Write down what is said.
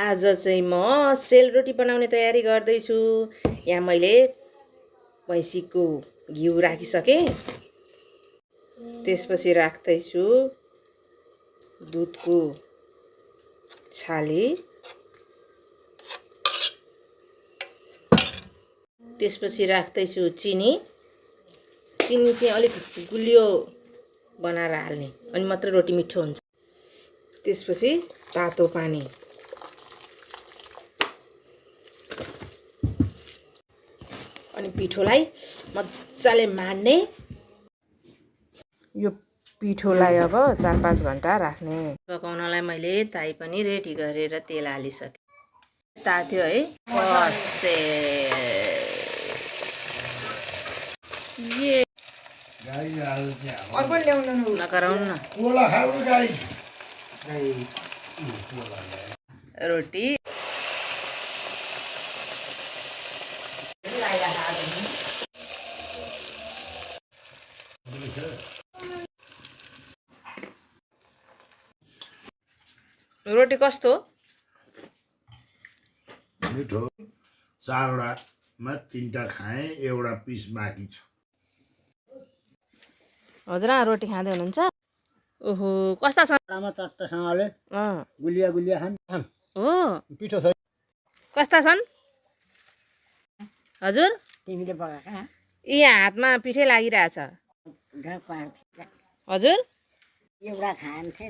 आज चाहिँ म सेलरोटी बनाउने तयारी गर्दैछु। यहाँ मैले भैँसीको घिउ राखिसकेँ। त्यसपछि राख्दैछु दुधको छाली। त्यसपछि राख्दैछु चिनी। चिनी चाहिँ अलिक गुलियो बनाएर हाल्ने, अनि मात्र रोटी मिठो हुन्छ। त्यसपछि तातो पानी। अनि पिठोलाई मजाले माड्ने। यो पिठोलाई अब 4-5 घन्टा राख्ने। पकाउनलाई मैले ताई पनि रेडी गरेर तेल हालिसकेँ। तात्यो है। ये अर्को ल्याउनु नगराउनु न। रोटी रोटी कस्तो? मिठो। 4वटामा 3टा खाएँ, एउटा पिस बाँकी छ। हजुर रोटी खाँदै हुनुहुन्छ? ओहो कस्ता छन्? आमा चट्टसँगले गुलिया गुलिया खान हो पिठो छ। कस्ता छन् हजुर? तिमीले पकाएका यहाँ हातमा पिठै लागिरहेछ। हजुर एउटा खान्थे।